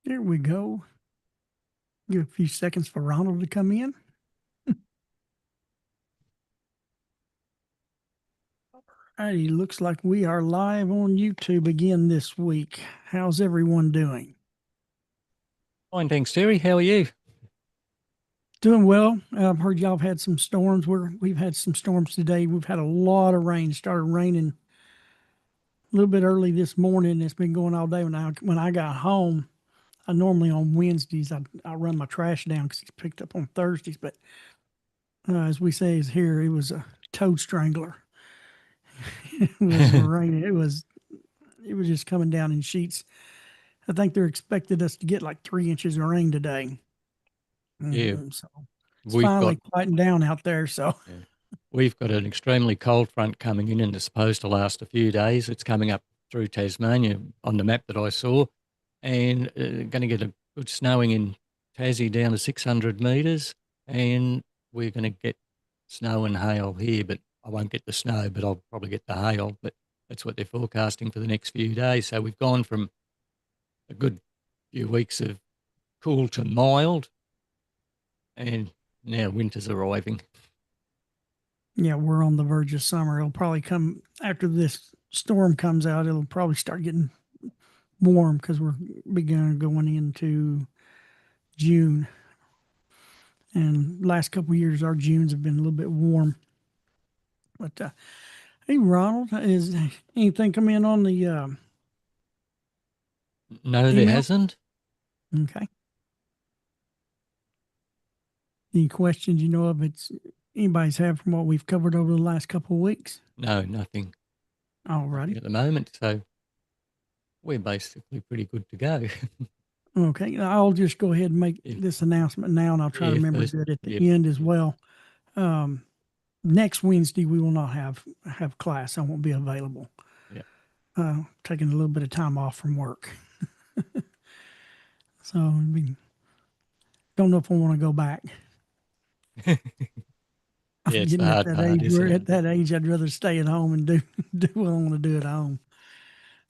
There we go. Give a few seconds for Ronald to come in. Alrighty, looks like we are live on YouTube again this week. How's everyone doing? Fine, thanks, Terry. How are you? Doing well. I've heard y'all have had some storms. We've had some storms today. We've had a lot of rain. It started raining a little bit early this morning. It's been going all day. When I got home, I normally on Wednesdays I run my trash down because it's picked up on Thursdays. But as we say is here, it was a toad strangler. It was raining. It was just coming down in sheets. I think they're expected us to get like 3 inches of rain today. Yeah, So it's we've got finally quieting down out there. So yeah, we've got an extremely cold front coming in, and it's supposed to last a few days. It's coming up through Tasmania on the map that I saw, and going to get a good snowing in Tassie down to 600 metres, and we're going to get snow and hail here. But I won't get the snow, but I'll probably get the hail. But that's what they're forecasting for the next few days. So we've gone from a good few weeks of cool to mild, and now winter's arriving. yeah, we're on the verge of summer. It'll probably come after this storm comes out. It'll probably start getting warm because we're beginning going into June. And last couple of years, our Junes have been a little bit warm. But hey, Ronald, is anything come in on the No, there email? hasn't. Okay. Any questions you know of it's anybody's have from what we've covered over the last couple of weeks? No, nothing. Nothing Alrighty. at the moment. So we're basically pretty good to go. Okay. I'll just go ahead and make if, this announcement now, and I'll try to yeah, remember to first, do it at yep, the end as well. Um, Next Wednesday we will not have class. I won't be available. yep. Taking a little bit of time off from work, so don't know if I want to go back. Yeah, I'm it's the getting at hard that part, age where isn't it? at that age I'd rather stay at home and do what I want to do at home.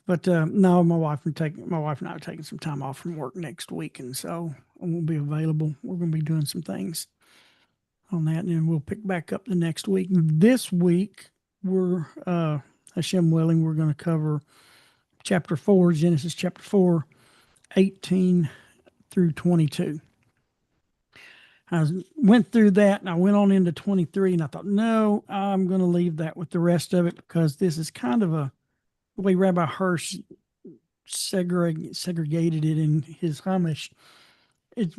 But no, my wife and I are taking some time off from work next week, and so I won't be available. We're going to be doing some things on that, and then we'll pick back up the next week. This week we're Hashem willing, we're going to cover chapter 4, Genesis chapter 4, 18 through 22. Went through that and I went on into 23, and I thought, no, I'm going to leave that with the rest of it because this is kind of the way Rabbi Hirsch segregated it in his Chumash. It's,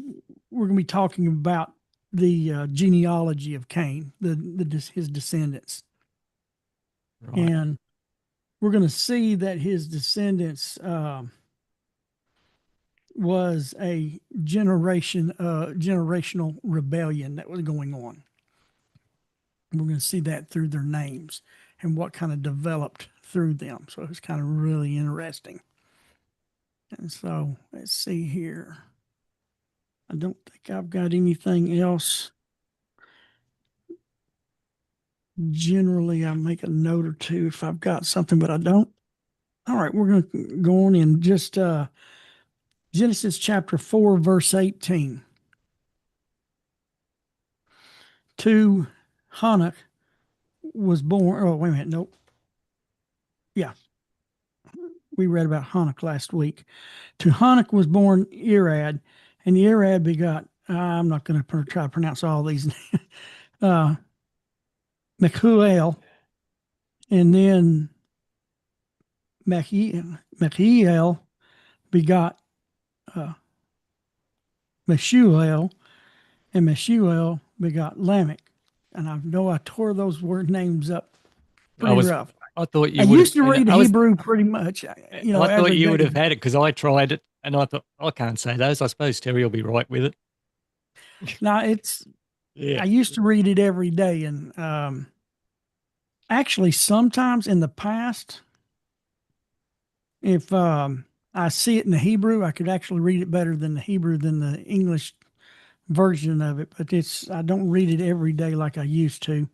we're going to be talking about the genealogy of Cain, his descendants. Right. And we're going to see that his descendants was a generational rebellion that was going on. We're going to see that through their names and what kind of developed through them. So it's kind of really interesting. And so let's see here. I don't think I've got anything else. Generally, I make a note or two if I've got something, but I don't. All right, we're going to go on in just Genesis chapter 4, verse 18. To Hanok was born. Oh, wait a minute. Nope. Yeah, we read about Hanok last week. To Hanok was born Irad, and Irad begot. I'm not going to try to pronounce all these. uh, Mehujael, and then Mehujael begot uh, Methushael, and Methushael begot Lamech. And I know I tore those word names up I pretty was, rough. I thought I you would have, used to and read Hebrew pretty much, I thought every you day. would have had it because I tried it and I thought, I can't say those. I suppose Terry will be right with it. Now Yeah. I used to read it every day, and actually, sometimes in the past, if I see it in the Hebrew, I could actually read it better than the Hebrew than the English version of it. But I don't read it every day like I used to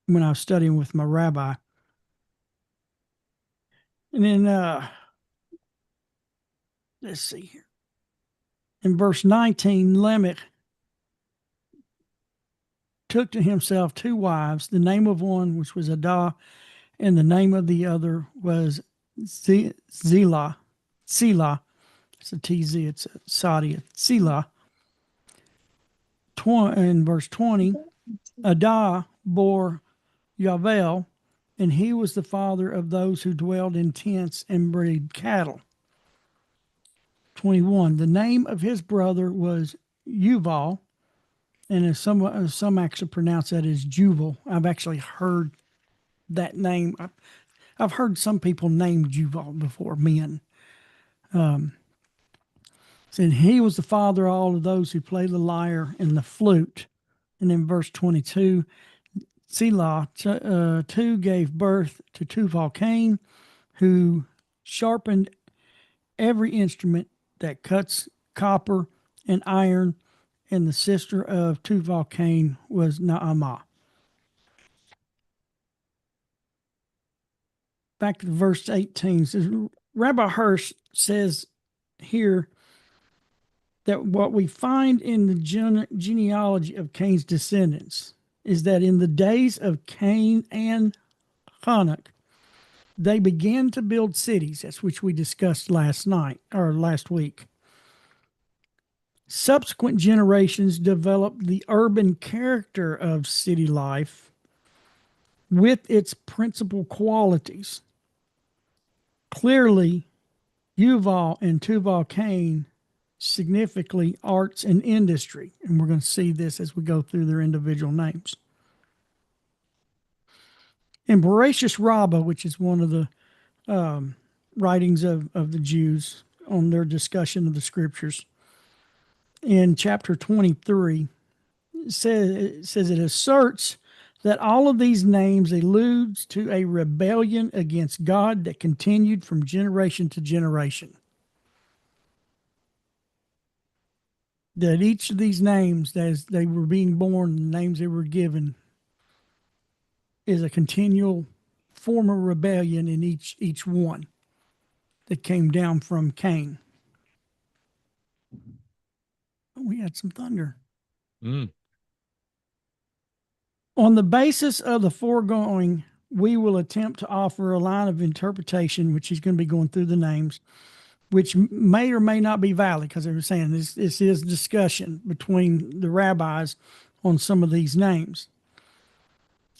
when I was studying with my rabbi. And then let's see here. In verse 19, Lamech took to himself two wives, the name of one which was Adah, and the name of the other was Zillah. Selah. It's a TZ, it's a Saudi. Selah. In verse 20, Adah bore Yavel, and he was the father of those who dwelled in tents and breed cattle. 21, the name of his brother was Yuval, and as some actually pronounce that as Juval. I've actually heard that name. I've heard some people name Juval before, men. And he was the father of all of those who play the lyre and the flute. And in verse 22, Selah too gave birth to Tuval Cain, who sharpened every instrument that cuts copper and iron, and the sister of Tuval Cain was Naamah. Back to verse 18, says, Rabbi Hirsch says here that what we find in the genealogy of Cain's descendants is that in the days of Cain and Hanok, they began to build cities, that's which we discussed last week. Subsequent generations developed the urban character of city life with its principal qualities. Clearly, Yuval and Tuval Cain significantly arts and industry, and we're going to see this as we go through their individual names. In Bereishis Rabbah, which is one of the writings of the Jews on their discussion of the scriptures, in chapter 23, it says it asserts that all of these names alludes to a rebellion against God that continued from generation to generation. That each of these names, as they were being born, the names they were given, is a continual form of rebellion in each one that came down from Cain. We had some thunder. On the basis of the foregoing, we will attempt to offer a line of interpretation, which he's going to be going through the names, which may or may not be valid, because they were saying this is discussion between the rabbis on some of these names.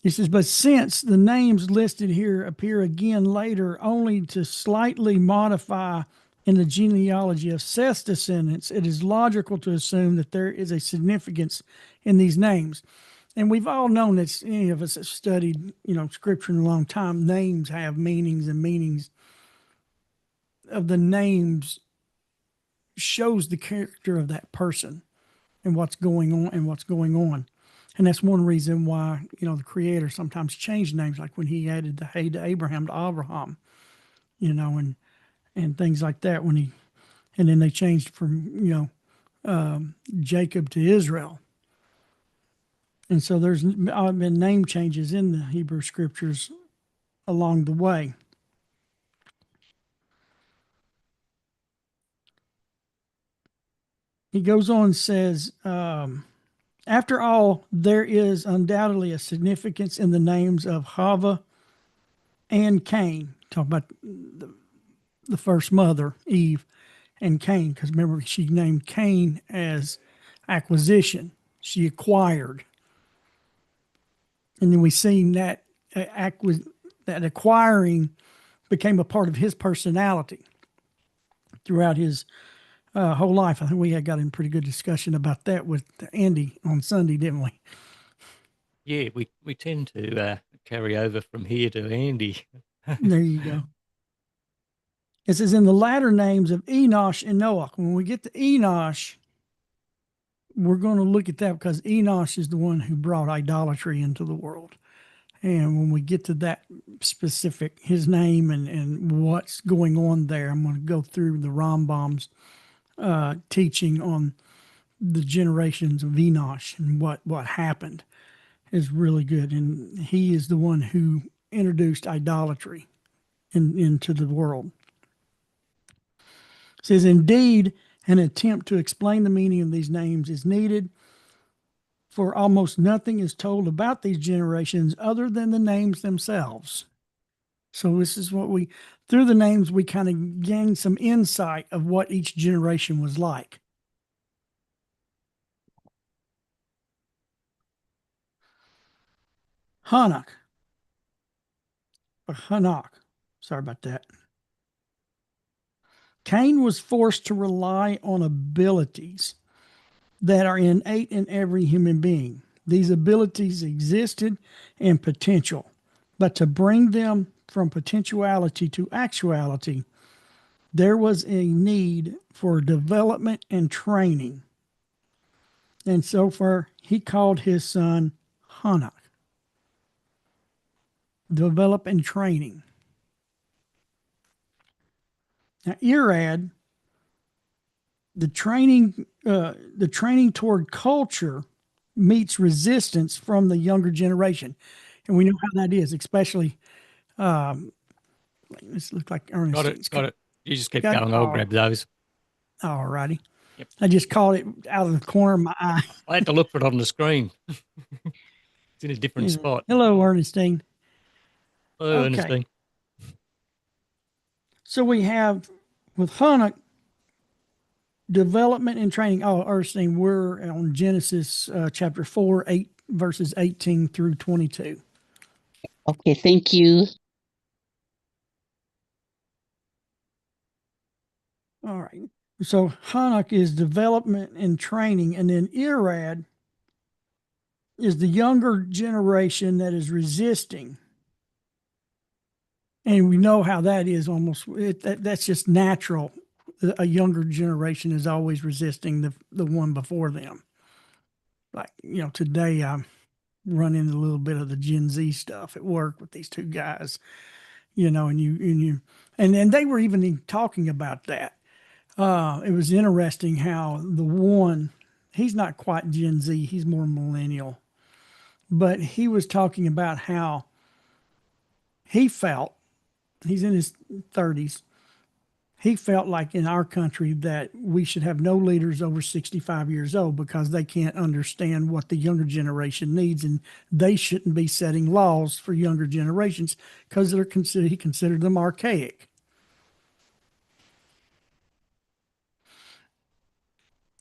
He says, but since the names listed here appear again later only to slightly modify in the genealogy of Seth's descendants, it is logical to assume that there is a significance in these names. And we've all known that any of us have studied, scripture in a long time, names have meanings, and meanings of the names shows the character of that person and what's going on. And that's one reason why, the Creator sometimes changed names, like when he added the hey to Abraham to Abraham, and things like that and then they changed from, Jacob to Israel. And so there's been name changes in the Hebrew scriptures along the way. He goes on and says, after all, there is undoubtedly a significance in the names of Hava and Cain. Talk about the first mother, Eve, and Cain, because remember, she named Cain as acquisition. She acquired. And then we seen that acquiring became a part of his personality throughout his whole life. I think we had got in pretty good discussion about that with Andy on Sunday, didn't we? Yeah, we tend to carry over from here to Andy. There you go. It says, in the latter names of Enosh and Noah. When we get to Enosh, we're going to look at that because Enosh is the one who brought idolatry into the world. And when we get to that specific, his name and what's going on there, I'm going to go through the Rambam's teaching on the generations of Enosh and what happened is really good. And he is the one who introduced idolatry into the world. It says, indeed, an attempt to explain the meaning of these names is needed, for almost nothing is told about these generations other than the names themselves. So this is what we, through the names, we kind of gain some insight of what each generation was like. Hanok, or Hanok, sorry about that. Cain was forced to rely on abilities that are innate in every human being. These abilities existed in potential, but to bring them from potentiality to actuality, there was a need for development and training. And so far, he called his son Hanok. Develop and training. Now, Irad, the training toward culture meets resistance from the younger generation, and we know how that is, especially. This looks like Got it. Ernestine's Got it. You just keep got it. going. I'll grab those. All righty. Yep. I just caught it out of the corner of my eye. I had to look for it on the screen. It's in a different spot. Hello, Ernestine. Oh, Okay. Ernestine. So we have with Hanuk development and training. Oh, Ernestine, we're on Genesis chapter 4, 8, verses 18 through 22. Okay, thank you. All right. So Hanuk is development and training, and then Irad is the younger generation that is resisting. And we know how that is almost, that's just natural. A younger generation is always resisting the one before them. Like, today I run into a little bit of the Gen Z stuff at work with these two guys, and they were even talking about that. It was interesting how the one, he's not quite Gen Z, he's more millennial, but he was talking about how he felt, he's in his 30s, he felt like in our country that we should have no leaders over 65 years old because they can't understand what the younger generation needs, and they shouldn't be setting laws for younger generations because he considered them archaic.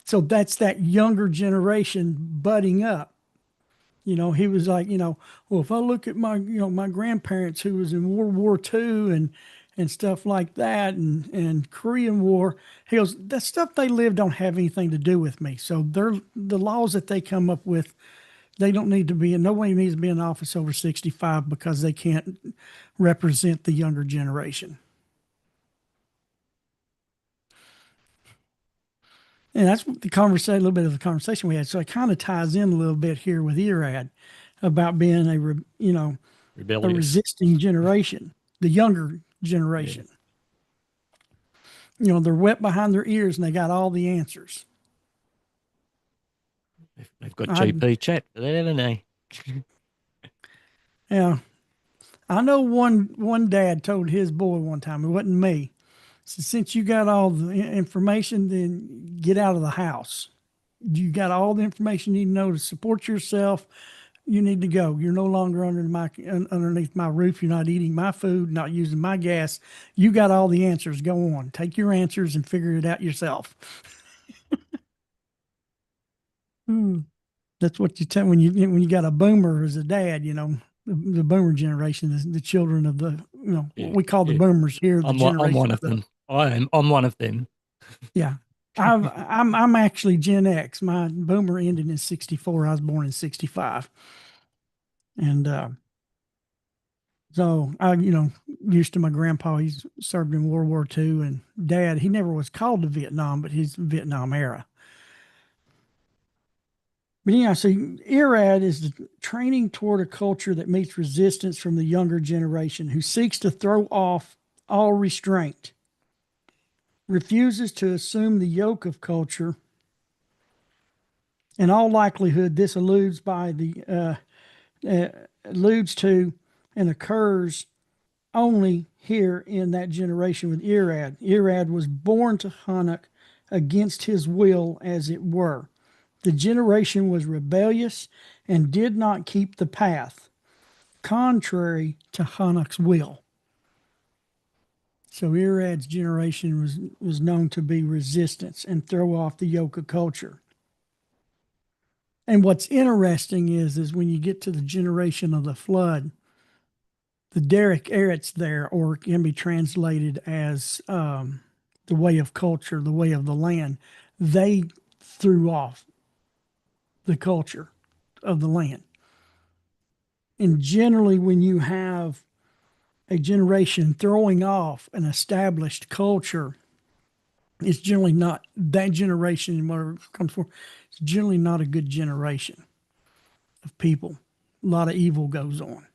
So that's that younger generation budding up. He was like, well, if I look at my grandparents who was in World War II and stuff like that and Korean War, he goes, that stuff they live don't have anything to do with me. So the laws that they come up with, they don't need to be, nobody needs to be in office over 65 because they can't represent the younger generation. And that's what the conversation, a little bit of the conversation we had. So it kind of ties in a little bit here with Irad about being a Rebellious. resisting generation, the younger generation. Yeah. They're wet behind their ears and they got all the answers. They've got GP chat for that, haven't they? Yeah. I know one dad told his boy one time, it wasn't me. So since you got all the information, then get out of the house. You got all the information you need to know to support yourself. You need to go. You're no longer underneath my roof. You're not eating my food, not using my gas. You got all the answers. Go on. Take your answers and figure it out yourself. That's what you tell when you got a boomer as a dad, the boomer generation is the children of the, what we call the boomers here. I'm one of them. I'm one of them. Yeah. I'm actually Gen X. My boomer ended in 64. I was born in 65. And so I, used to my grandpa, he's served in World War II, and dad, he never was called to Vietnam, but he's Vietnam era. But yeah, so Irad is the training toward a culture that meets resistance from the younger generation who seeks to throw off all restraint, refuses to assume the yoke of culture. In all likelihood, this alludes to and occurs only here in that generation with Irad. Irad was born to Hanok against his will, as it were. The generation was rebellious and did not keep the path, contrary to Hanok's will. So Irad's generation was known to be resistance and throw off the yoke of culture. And what's interesting is when you get to the generation of the flood, the Derek Eretz there, or can be translated as the way of culture, the way of the land, they threw off the culture of the land. And generally, when you have a generation throwing off an established culture, it's generally not that generation, whatever comes forward, it's generally not a good generation of people. A lot of evil goes on.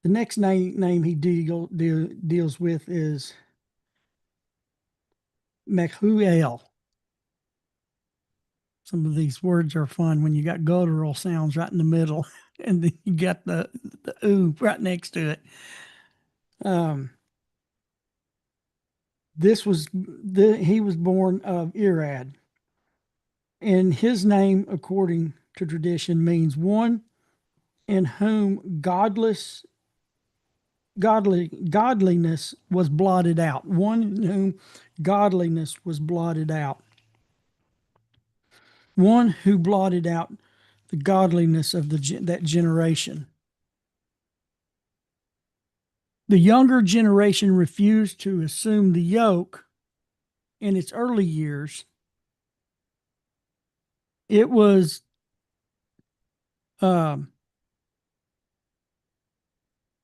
The next name he deals with is Mehujael. Some of these words are fun when you got guttural sounds right in the middle, and then you got the ooh right next to it. He was born of Irad, and his name, according to tradition, means one in whom godliness was blotted out. One in whom godliness was blotted out. One who blotted out the godliness of that generation. The younger generation refused to assume the yoke in its early years. It was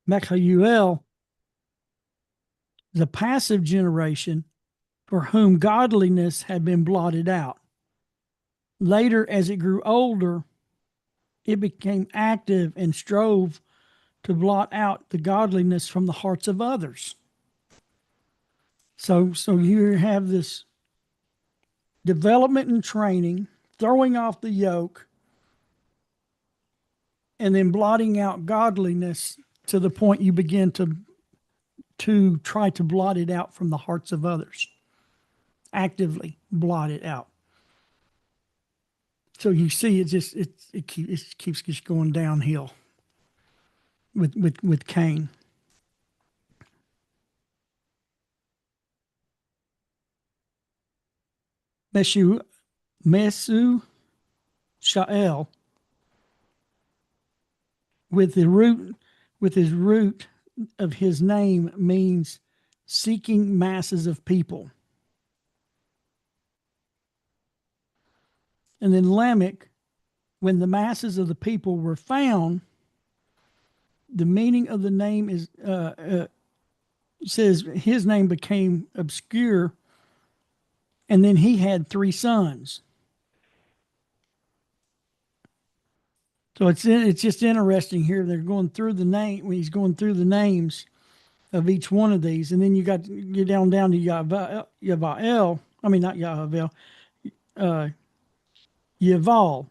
Mehujael, the passive generation for whom godliness had been blotted out. Later, as it grew older, it became active and strove to blot out the godliness from the hearts of others. So you have this development and training, throwing off the yoke, and then blotting out godliness to the point you begin to try to blot it out from the hearts of others. Actively blot it out. So you see, it keeps just going downhill with Cain. Methushael, with his root of his name, means seeking masses of people. And then Lamech, when the masses of the people were found, the meaning of the name is says his name became obscure, and then he had 3 sons. So it's just interesting here. They're going through the name when he's going through the names of each one of these, and then you get down to Yavael. I mean, not Yahavel, Yaval.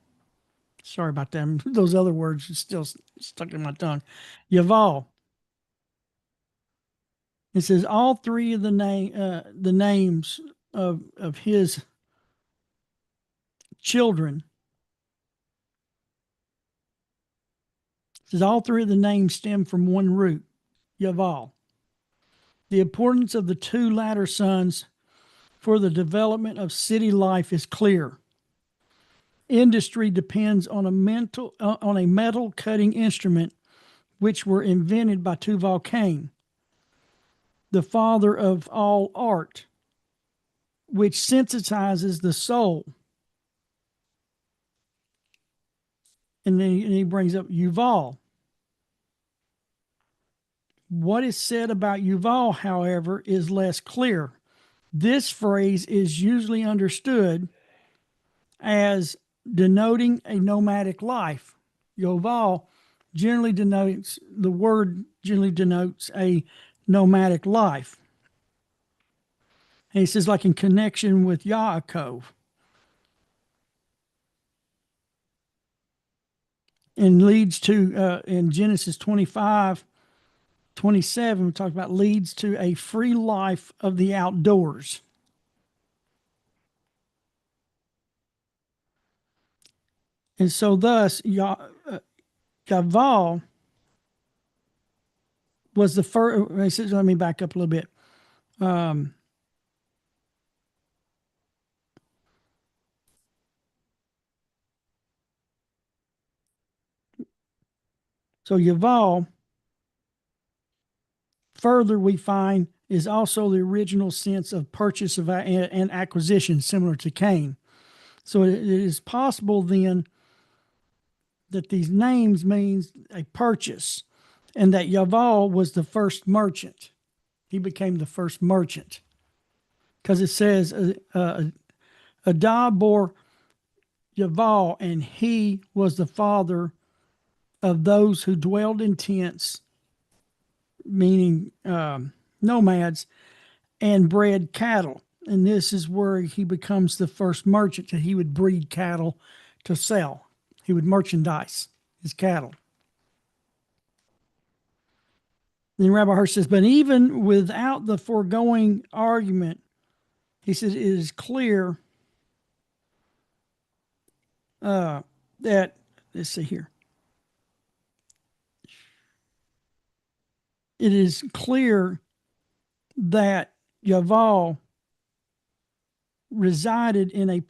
Sorry about that. Those other words are still stuck in my tongue. Yaval. It says all 3 of the names of his children. It says all 3 of the names stem from one root, Yaval. The importance of the 2 latter sons for the development of city life is clear. Industry depends on a metal cutting instrument, which were invented by Tubal Cain, the father of all art, which sensitizes the soul. And then he brings up Yuval. What is said about Yuval, however, is less clear. This phrase is usually understood as denoting a nomadic life. Yoval generally denotes a nomadic life. And he says, like in connection with Yaakov. and leads to, in Genesis 25:27, we talk about leads to a free life of the outdoors. And so thus, Yaval was the first. Let me back up a little bit. So Yaval, further we find, is also the original sense of purchase and acquisition, similar to Cain. So it is possible then that these names means a purchase, and that Yaval was the first merchant. He became the first merchant because it says Adah bore Yaval, and he was the father of those who dwelled in tents, meaning nomads, and bred cattle. And this is where he becomes the first merchant, that he would breed cattle to sell. He would merchandise his cattle. Then Rabbi Hirsch says, but even without the foregoing argument, he says it is clear that, let's see here. It is clear that Yaval resided in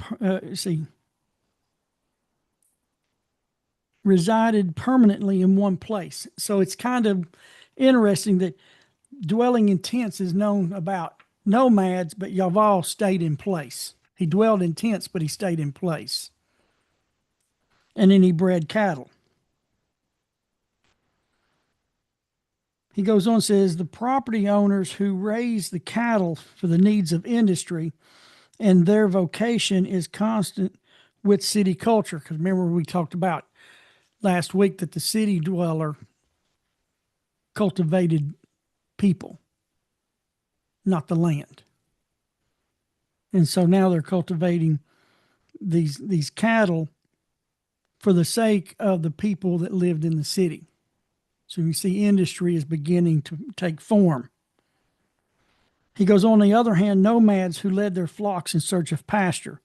resided permanently in one place. So it's kind of interesting that dwelling in tents is known about nomads, but Yaval stayed in place. He dwelled in tents, but he stayed in place. And then he bred cattle. He goes on and says, the property owners who raise the cattle for the needs of industry and their vocation is constant with city culture. Because remember, we talked about last week that the city dweller cultivated people, not the land. And so now they're cultivating these cattle for the sake of the people that lived in the city. So you see industry is beginning to take form. He goes, on the other hand, nomads who led their flocks in search of pasture.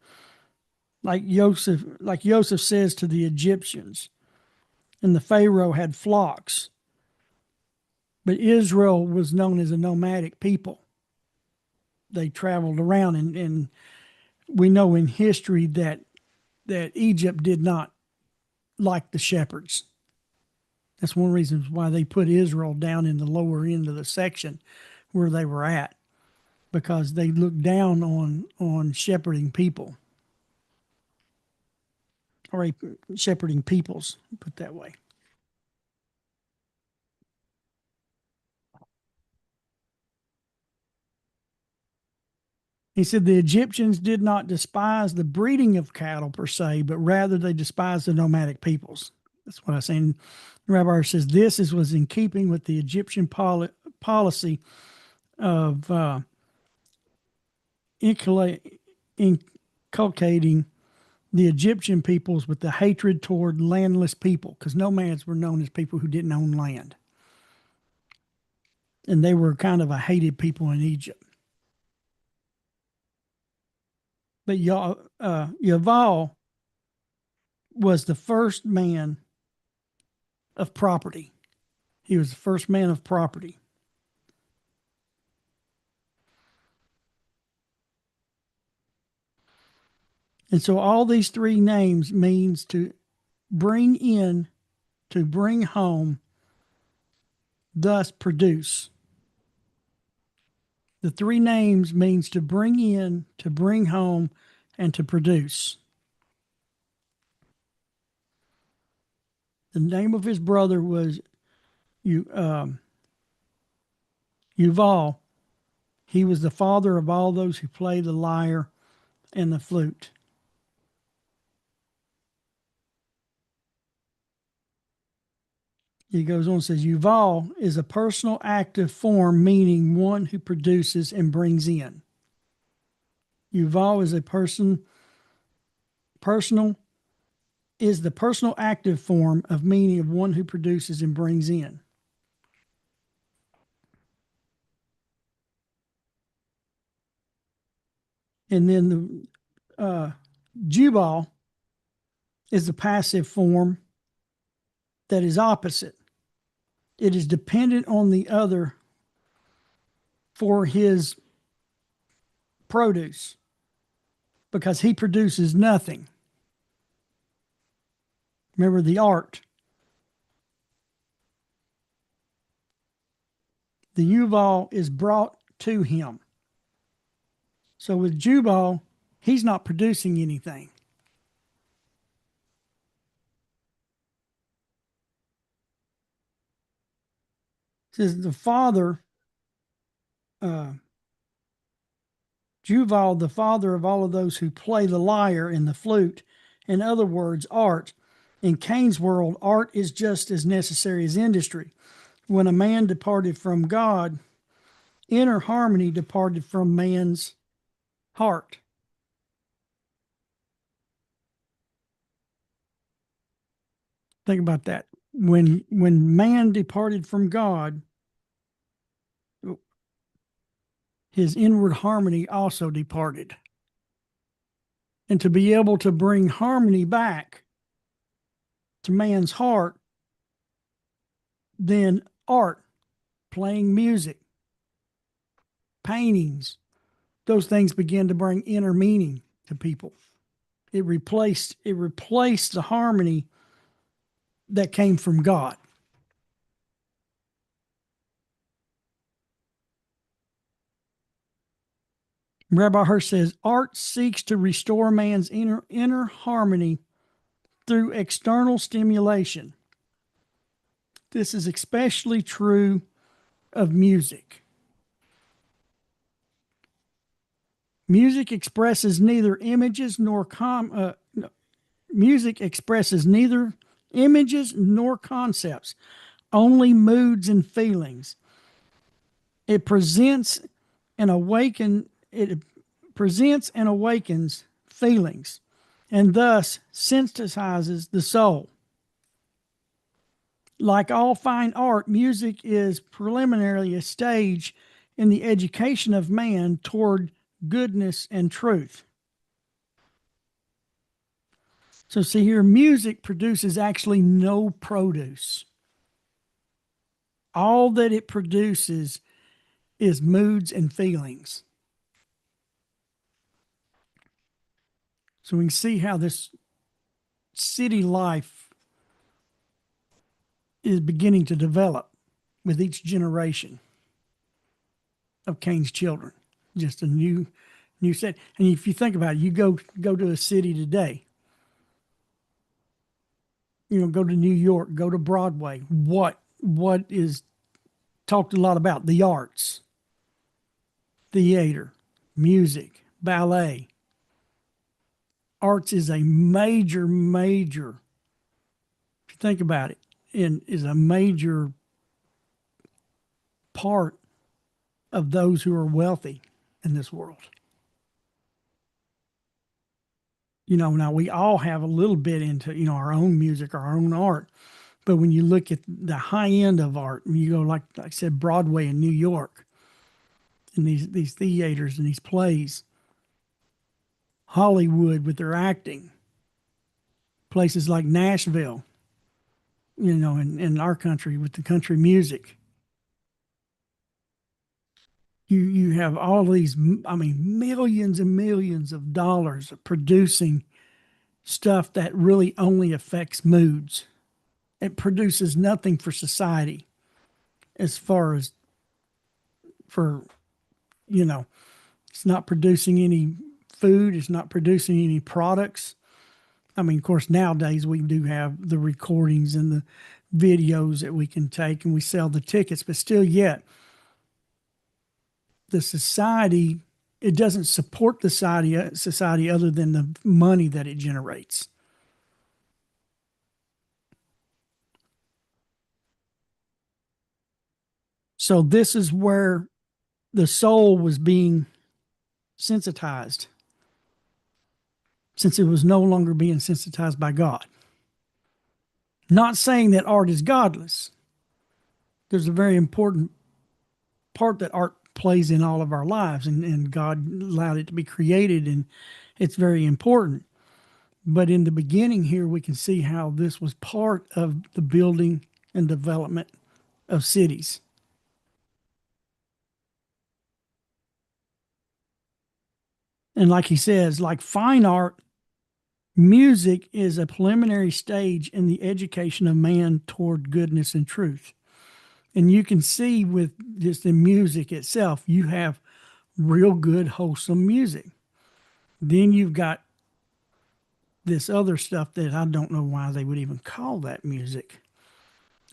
Like Joseph says to the Egyptians, and the Pharaoh had flocks. But Israel was known as a nomadic people. They traveled around, and we know in history that Egypt did not like the shepherds. That's one of the reasons why they put Israel down in the lower end of the section where they were at, because they looked down on shepherding people, or shepherding peoples, put that way. He said the Egyptians did not despise the breeding of cattle per se, but rather they despised the nomadic peoples. That's what I was saying. Rabbi Hirsch says this was in keeping with the Egyptian policy of inculcating the Egyptian peoples with the hatred toward landless people, because nomads were known as people who didn't own land. And they were kind of a hated people in Egypt. But Yaval was the first man of property. He was the first man of property. And so all these three names means to bring in, to bring home, thus produce. The three names means to bring in, to bring home, and to produce. The name of his brother was Yuval. He was the father of all those who play the lyre and the flute. He goes on and says, Yuval is a personal active form, meaning one who produces and brings in. Yuval is a personal is the personal active form of meaning of one who produces and brings in. And then the Jubal is the passive form that is opposite. It is dependent on the other for his produce because he produces nothing. Remember the art. The Yuval is brought to him. So with Jubal, he's not producing anything. It says the father, Juval, the father of all of those who play the lyre and the flute, in other words, art. In Cain's world, art is just as necessary as industry. When a man departed from God, inner harmony departed from man's heart. Think about that. When man departed from God, his inward harmony also departed. And to be able to bring harmony back to man's heart, then art, playing music, paintings, those things begin to bring inner meaning to people. It replaced the harmony that came from God. Rabbi Hirsch says, art seeks to restore man's inner harmony through external stimulation. This is especially true of music. Music expresses neither images nor concepts, only moods and feelings. It presents and awakens feelings, and thus sensitizes the soul. Like all fine art, music is preliminarily a stage in the education of man toward goodness and truth. So see here, music produces actually no produce. All that it produces is moods and feelings. So we can see how this city life is beginning to develop with each generation of Cain's children. Just a new set. And if you think about it, you go to a city today, go to New York, go to Broadway. What is talked a lot about? The arts, theater, music, ballet. Arts is a major, if you think about it, and is a major part of those who are wealthy in this world. Now we all have a little bit into, our own music, our own art. But when you look at the high end of art, when you go, like I said, Broadway in New York, and these theaters and these plays, Hollywood with their acting, places like Nashville, in our country with the country music. You have all these, millions and millions of dollars of producing stuff that really only affects moods. It produces nothing for society as far as it's not producing any food. It's not producing any products. Of course, nowadays we do have the recordings and the videos that we can take and we sell the tickets, but still yet, the society, it doesn't support the society other than the money that it generates. So this is where the soul was being sensitized, since it was no longer being sensitized by God. Not saying that art is godless. There's a very important part that art plays in all of our lives, and God allowed it to be created, and it's very important. But in the beginning here, we can see how this was part of the building and development of cities. And like he says, like fine art, music is a preliminary stage in the education of man toward goodness and truth. And you can see with just the music itself, you have real good, wholesome music. Then you've got this other stuff that I don't know why they would even call that music.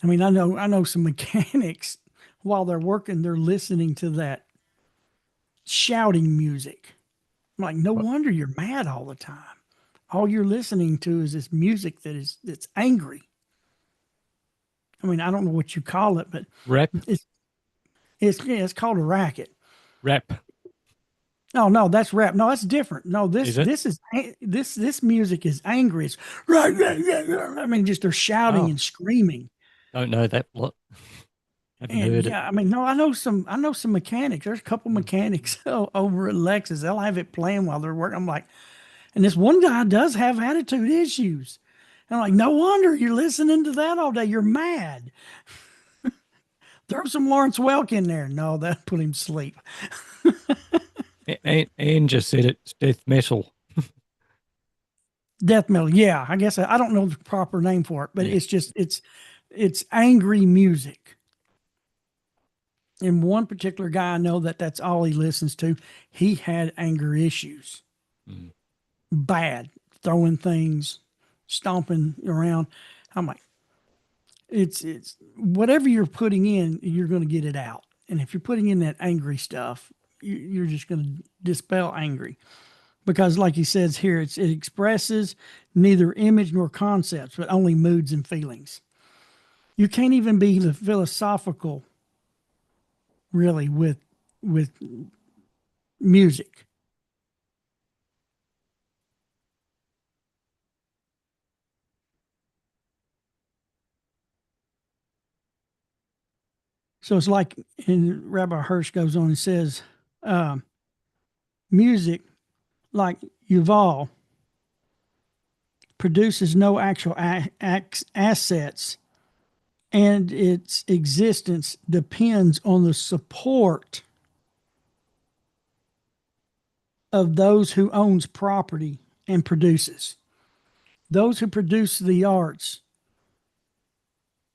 I mean, I know some mechanics while they're working, they're listening to that shouting music. I'm like, no wonder you're mad all the time. All you're listening to is this music that's angry. I mean, I don't know what you call it, but Rap. It's called a racket. Rap. No, that's rap. No, that's different. No, Is it? This music is angry. It's I mean, just they're shouting Oh. and screaming. Don't know that lot. Haven't heard it. I mean, no, I know some mechanics. There's a couple mechanics over at Lexus. They'll have it playing while they're working. I'm like, and this one guy does have attitude issues. And I'm like, no wonder you're listening to that all day. You're mad. Throw some Lawrence Welk in there. No, that put him to sleep. And just said it's death metal. Death metal. Yeah, I guess I don't know the proper name for it, but Yeah. it's just it's angry music. And one particular guy I know that's all he listens to. He had anger issues. Bad, throwing things, stomping around. I'm like, it's whatever you're putting in, you're going to get it out. And if you're putting in that angry stuff, you're just going to dispel angry. Because, like he says here, it expresses neither image nor concepts, but only moods and feelings. You can't even be philosophical, really, with music. So it's like, and Rabbi Hirsch goes on and says, music, like Yuval, produces no actual assets, and its existence depends on the support of those who owns property and produces. Those who produce the arts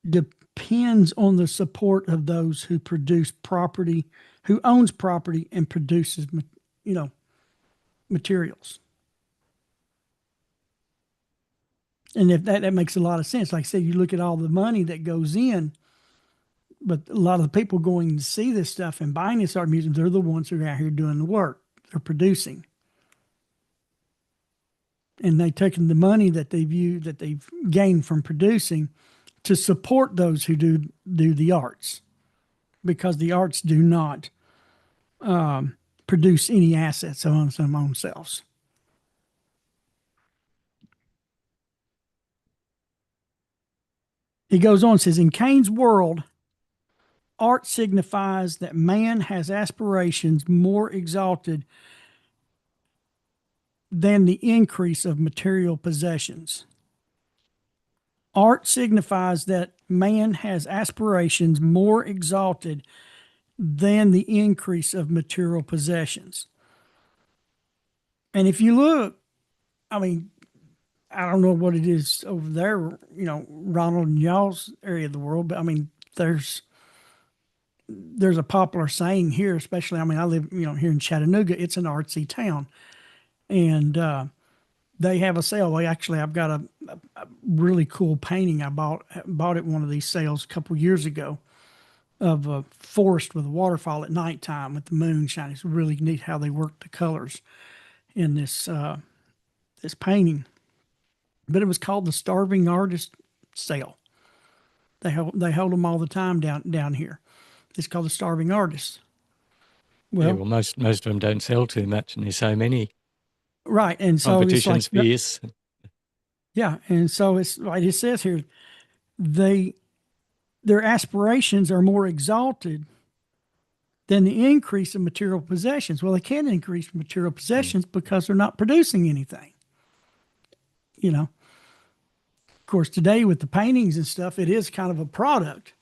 depends on the support of those who produce property, who owns property and produces, materials. And if that makes a lot of sense. Like I said, you look at all the money that goes in, but a lot of the people going to see this stuff and buying this art museum, they're the ones who are out here doing the work. They're producing. And they've taken the money that they've gained from producing to support those who do the arts, because the arts do not produce any assets on their own selves. He goes on and says, in Cain's world, art signifies that man has aspirations more exalted than the increase of material possessions. Art signifies that man has aspirations more exalted than the increase of material possessions. And if you look, I mean, I don't know what it is over there, Ronald and y'all's area of the world, but I mean, there's a popular saying here, especially, I mean, I live, here in Chattanooga, it's an artsy town. And they have a sale. I've got a really cool painting. I bought at one of these sales a couple years ago of a forest with a waterfall at nighttime with the moon shining. It's really neat how they work the colors in this painting. But it was called the Starving Artist Sale. They hold them all the time down here. It's called the Starving Artist. Well, most of them don't sell too much, and there's so many. Right, and so competition's it's like, fierce. yeah, and so it's like it says here, they their aspirations are more exalted than the increase of material possessions. Well, they can't increase material possessions because they're not producing anything. You know, of course, today with the paintings and stuff, it is kind of a product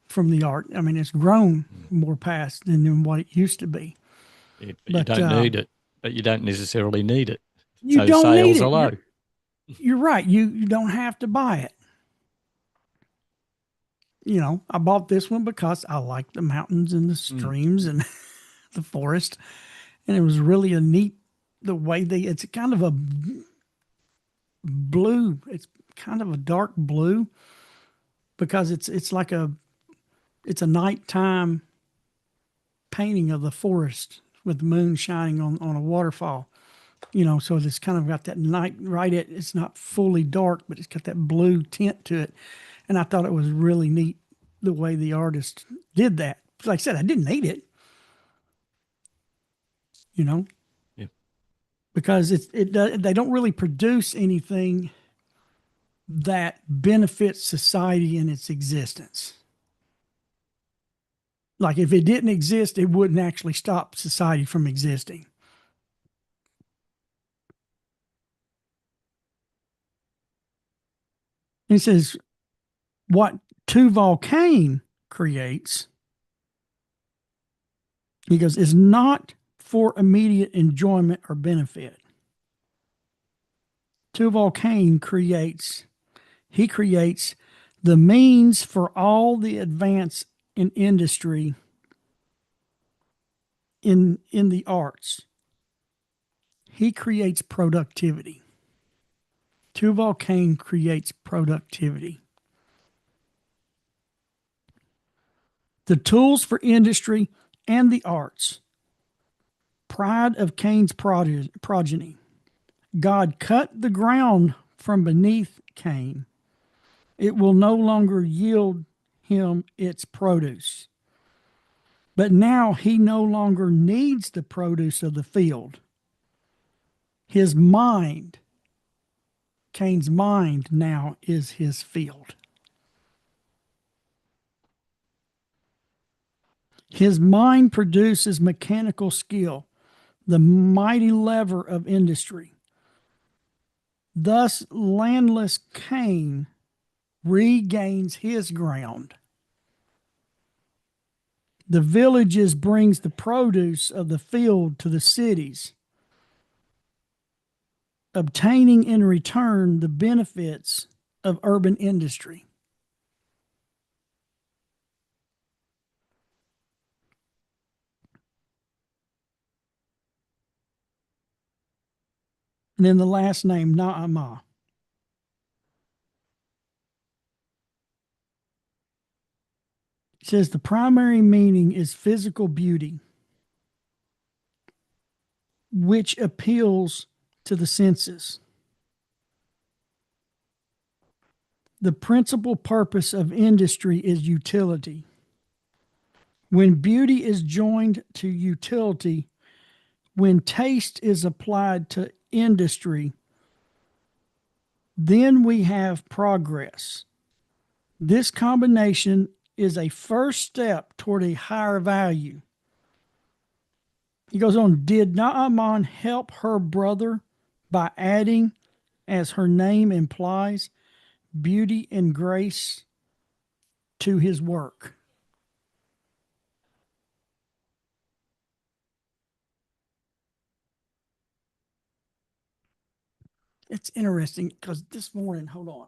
from the art. I mean, it's grown more past than what it used to be. But you don't need it. But you don't necessarily need it. You So don't need sales it. are low. You're right. You don't have to buy it. You know, I bought this one because I like the mountains and the streams and the forest. And it was really a neat, the way it's kind of a blue. It's kind of a dark blue because it's like it's a nighttime painting of the forest with the moon shining on a waterfall. You know, so it's kind of got that night it's not fully dark, but it's got that blue tint to it. And I thought it was really neat the way the artist did that. Like I said, I didn't need it, you know, Yeah. because they don't really produce anything that benefits society in its existence. Like if it didn't exist, it wouldn't actually stop society from existing. He says, what Cain creates, he goes, is not for immediate enjoyment or benefit. Cain creates the means for all the advance in industry in the arts. He creates productivity. Cain creates productivity. The tools for industry and the arts. Pride of Cain's progeny. God cut the ground from beneath Cain. It will no longer yield him its produce. But now he no longer needs the produce of the field. His mind, Cain's mind now is his field. His mind produces mechanical skill, the mighty lever of industry. Thus, landless Cain regains his ground. The villages brings the produce of the field to the cities, obtaining in return the benefits of urban industry. And then the last name, Naamah. It says the primary meaning is physical beauty, which appeals to the senses. The principal purpose of industry is utility. When beauty is joined to utility, when taste is applied to industry, then we have progress. This combination is a first step toward a higher value. He goes on, did Naaman help her brother by adding, as her name implies, beauty and grace to his work? It's interesting because this morning, hold on.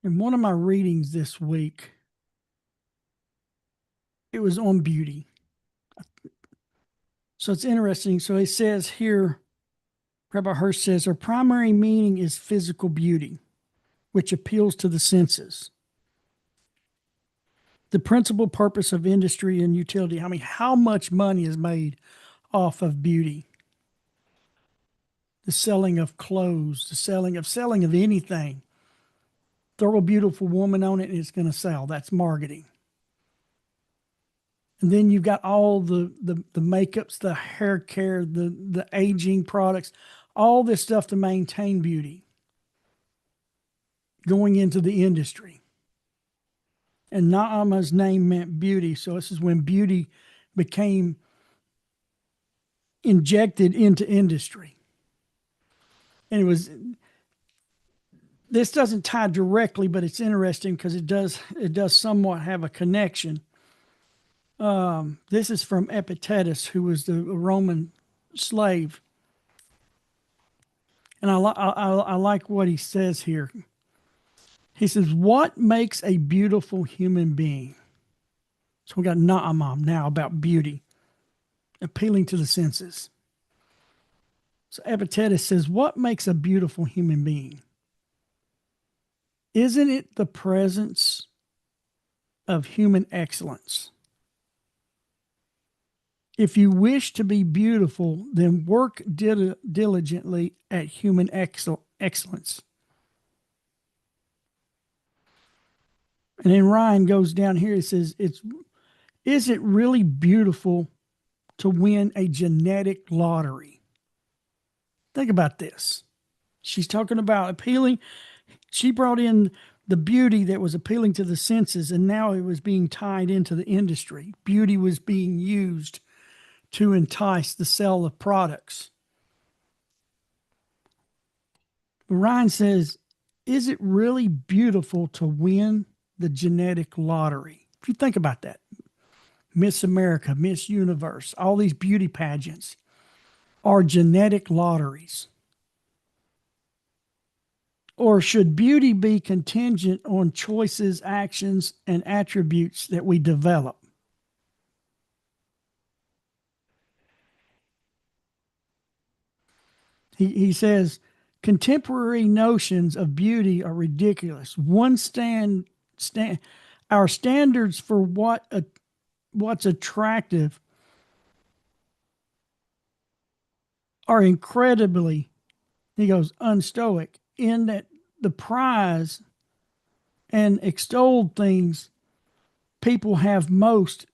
In one of my readings this week, it was on beauty. So it's interesting. So it says here, Rabbi Hirsch says, her primary meaning is physical beauty, which appeals to the senses. The principal purpose of industry and utility. I mean, how much money is made off of beauty? The selling of clothes, the selling of anything. throw a beautiful woman on it and it's going to sell. That's marketing. And then you've got all the makeups, the hair care, the aging products, all this stuff to maintain beauty going into the industry. And Naama's name meant beauty. So this is when beauty became injected into industry. And this doesn't tie directly, but it's interesting because it does somewhat have a connection. This is from Epictetus, who was the Roman slave. And I like what he says here. He says, what makes a beautiful human being? So we got Na'amam now about beauty, appealing to the senses. So Epictetus says, what makes a beautiful human being? Isn't it the presence of human excellence? If you wish to be beautiful, then work diligently at human excellence. And then Ryan goes down here. He says, is it really beautiful to win a genetic lottery? Think about this. She's talking about appealing. She brought in the beauty that was appealing to the senses, and now it was being tied into the industry. Beauty was being used to entice the sale of products. Ryan says, is it really beautiful to win the genetic lottery? If you think about that, Miss America, Miss Universe, all these beauty pageants are genetic lotteries. Or should beauty be contingent on choices, actions, and attributes that we develop? He says, contemporary notions of beauty are ridiculous. Our standards for what's attractive are incredibly, he goes, unstoic, in that the prize and extolled things people have most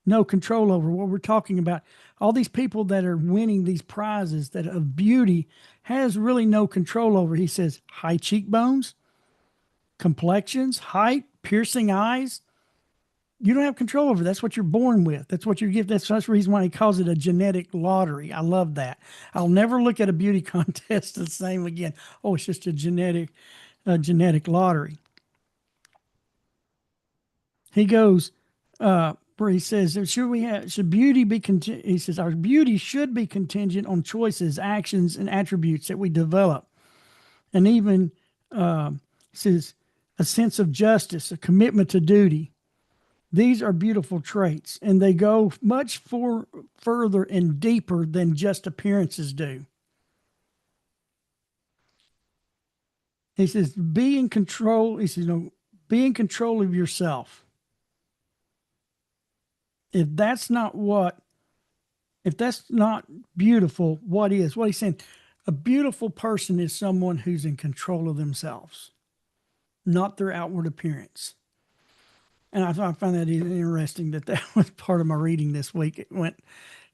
no control over. What we're talking about, all these people that are winning these prizes that of beauty has really no control over. He says high cheekbones, complexions, height, piercing eyes. You don't have control over. That's what you're born with. That's what you get. That's the reason why he calls it a genetic lottery. I love that. I'll never look at a beauty contest the same again. Oh, it's just a genetic lottery. He goes, where he says, should beauty be contingent? He says, our beauty should be contingent on choices, actions, and attributes that we develop. And even, says, a sense of justice, a commitment to duty. These are beautiful traits, and they go much further and deeper than just appearances do. He says, be in control. He says, be in control of yourself. If that's not beautiful, what is? What he's saying, a beautiful person is someone who's in control of themselves, not their outward appearance. And I find that interesting that was part of my reading this week. It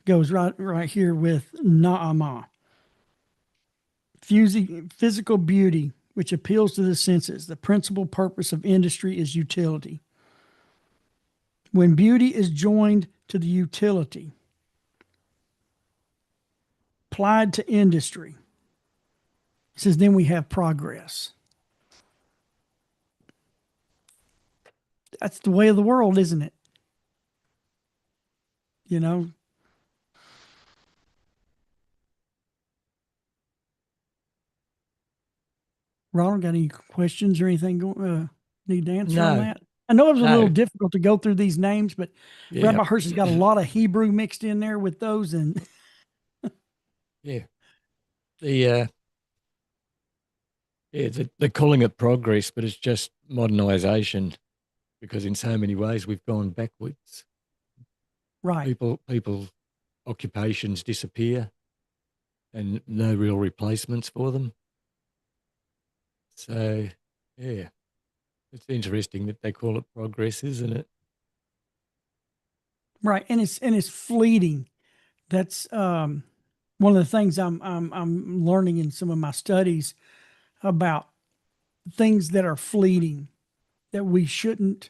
goes right here with Na'amah. Physical beauty, which appeals to the senses. The principal purpose of industry is utility. When beauty is joined to the utility, applied to industry, it says then we have progress. That's the way of the world, isn't it? You know? Ronald, got any questions or anything need to answer on No, that? I know it was a little no, difficult to go through these names, but yeah, Rabbi Hirsch has got a lot of Hebrew mixed in there with those, and yeah. They're calling it progress, but it's just modernization because in so many ways we've gone backwards. right. People occupations disappear and no real replacements for them. So, yeah. It's interesting that they call it progress, isn't it? Right. And it's fleeting. That's one of the things I'm learning in some of my studies about things that are fleeting that we shouldn't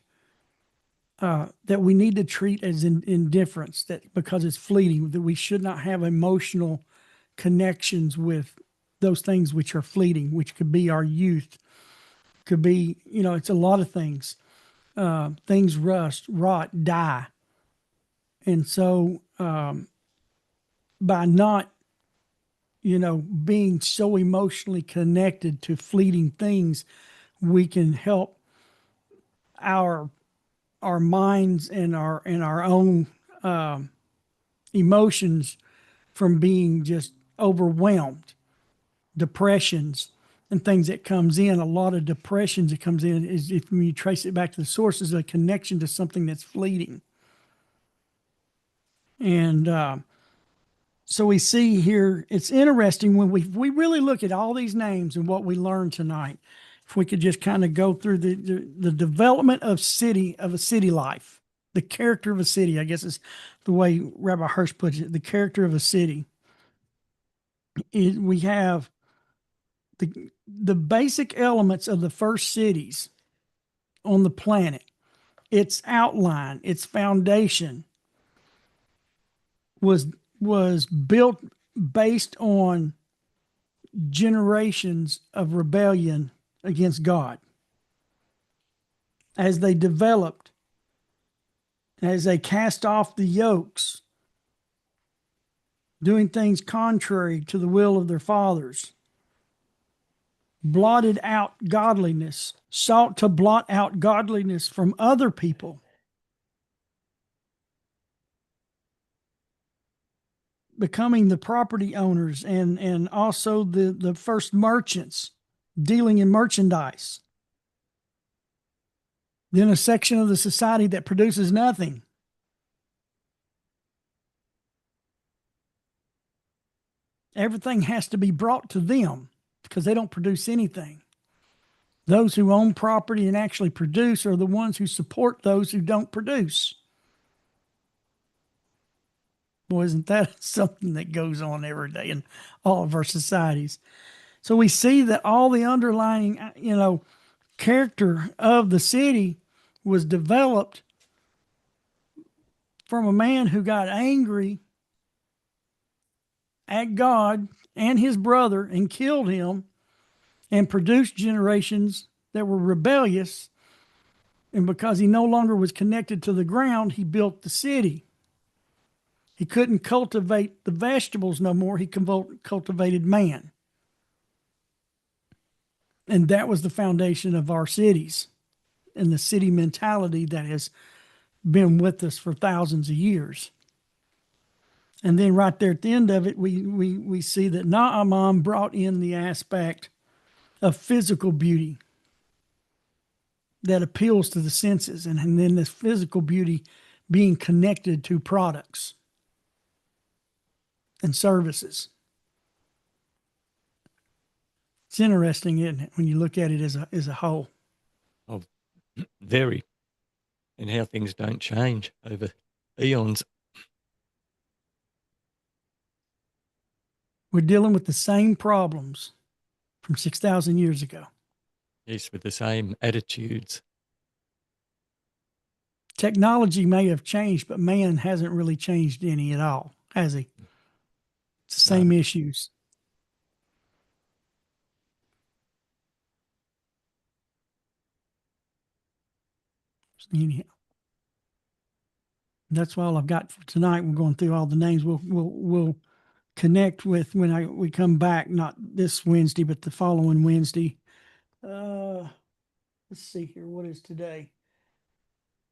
that we need to treat as indifference, that because it's fleeting, that we should not have emotional connections with those things which are fleeting, which could be our youth, could be, it's a lot of things. Things rust, rot, die. And so by not, being so emotionally connected to fleeting things, we can help our minds and our own emotions from being just overwhelmed. Depressions and things that comes in, a lot of depressions that comes in is, if you trace it back to the source, is a connection to something that's fleeting. And so we see here, it's interesting when we really look at all these names and what we learned tonight. If we could just kind of go through the development of a city life, the character of a city, I guess is the way Rabbi Hirsch puts it, the character of a city. We have the basic elements of the first cities on the planet, its outline, its foundation was built based on generations of rebellion against God. As they developed, as they cast off the yokes, doing things contrary to the will of their fathers, blotted out godliness, sought to blot out godliness from other people, becoming the property owners and also the first merchants dealing in merchandise. Then a section of the society that produces nothing. Everything has to be brought to them because they don't produce anything. Those who own property and actually produce are the ones who support those who don't produce. Boy, isn't that something that goes on every day in all of our societies? So we see that all the underlying, character of the city was developed from a man who got angry at God and his brother and killed him and produced generations that were rebellious. And because he no longer was connected to the ground, he built the city. He couldn't cultivate the vegetables no more. He cultivated man. And that was the foundation of our cities and the city mentality that has been with us for thousands of years. And then right there at the end of it, we see that Naaman brought in the aspect of physical beauty that appeals to the senses, and then this physical beauty being connected to products and services. It's interesting, isn't it, when you look at it as a whole? Oh, very. And how things don't change over eons. We're dealing with the same problems from 6,000 years ago. Yes, with the same attitudes. Technology may have changed, but man hasn't really changed any at all, has he? It's the same issues. Anyhow, that's all I've got for tonight. We're going through all the names. We'll connect with when we come back, not this Wednesday, but the following Wednesday. Let's see here. What is today?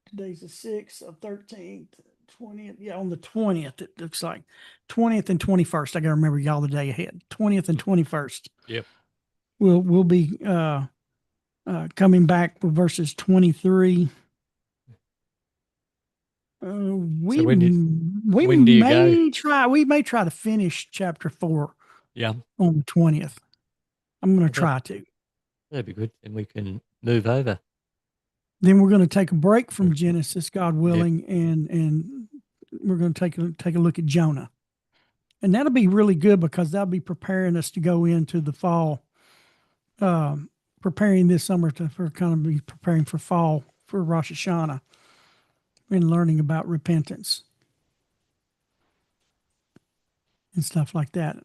Today's the 6th, 13th, 20th. Yeah, on the 20th, it looks like 20th and 21st. I got to remember y'all the day ahead. 20th and 21st. Yep. We'll be coming back with verses 23. We when do you go? We may try to finish chapter 4. Yeah. On the 20th. I'm going to try to. That'd be good. And we can move over. Then we're going to take a break from Genesis, God willing, and we're going to take a look at Jonah. And that'll be really good because that'll be preparing us to go into the fall, preparing this summer for kind of be preparing for fall for Rosh Hashanah and learning about repentance and stuff like that.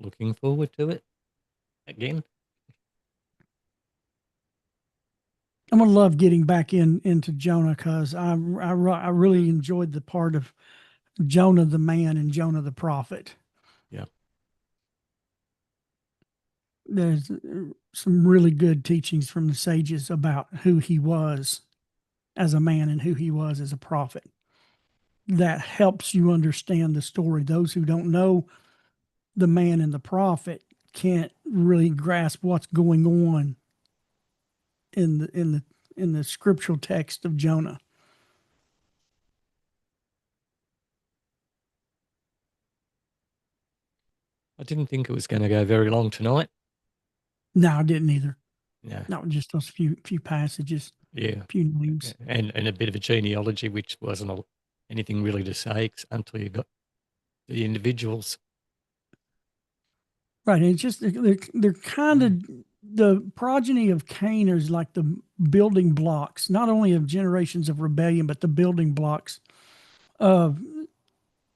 Looking forward to it again. I'm gonna love getting back into Jonah because I really enjoyed the part of Jonah the man and Jonah the prophet. Yeah. There's some really good teachings from the sages about who he was as a man and who he was as a prophet. That helps you understand the story. Those who don't know the man and the prophet can't really grasp what's going on in the scriptural text of Jonah. I didn't think it was going to go very long tonight. No, I didn't either. No. Not just those few passages. Yeah. Few names. And a bit of a genealogy, which wasn't anything really to say until you got the individuals. Right. It's just they're kind of the progeny of Cain is like the building blocks, not only of generations of rebellion, but the building blocks of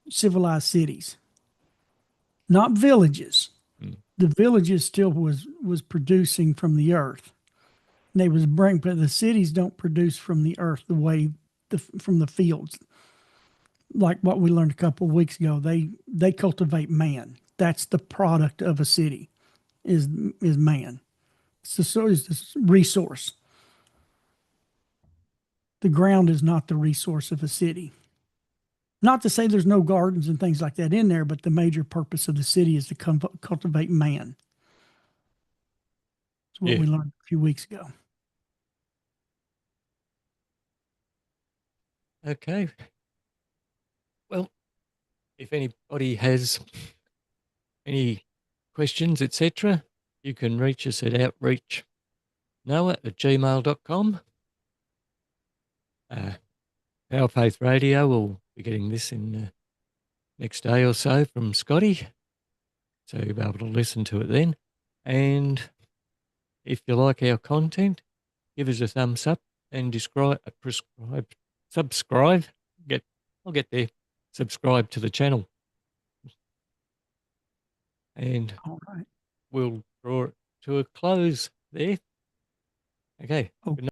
civilized cities, not villages. The villages still was producing from the earth. They was but the cities don't produce from the earth the way from the fields. Like what we learned a couple of weeks ago, they cultivate man. That's the product of a city, is man. It's the resource. The ground is not the resource of a city. Not to say there's no gardens and things like that in there, but the major purpose of the city is to cultivate man. It's what we learned a few weeks ago. Okay. Well, if anybody has any questions, etc., you can reach us at outreachnoah@gmail.com. Our Faith Radio will be getting this in the next day or so from Scotty, so you'll be able to listen to it then. And if you like our content, give us a thumbs up and subscribe. I'll get there. Subscribe to the channel. And All right. we'll draw it to a close there. Okay. Oh. Good night.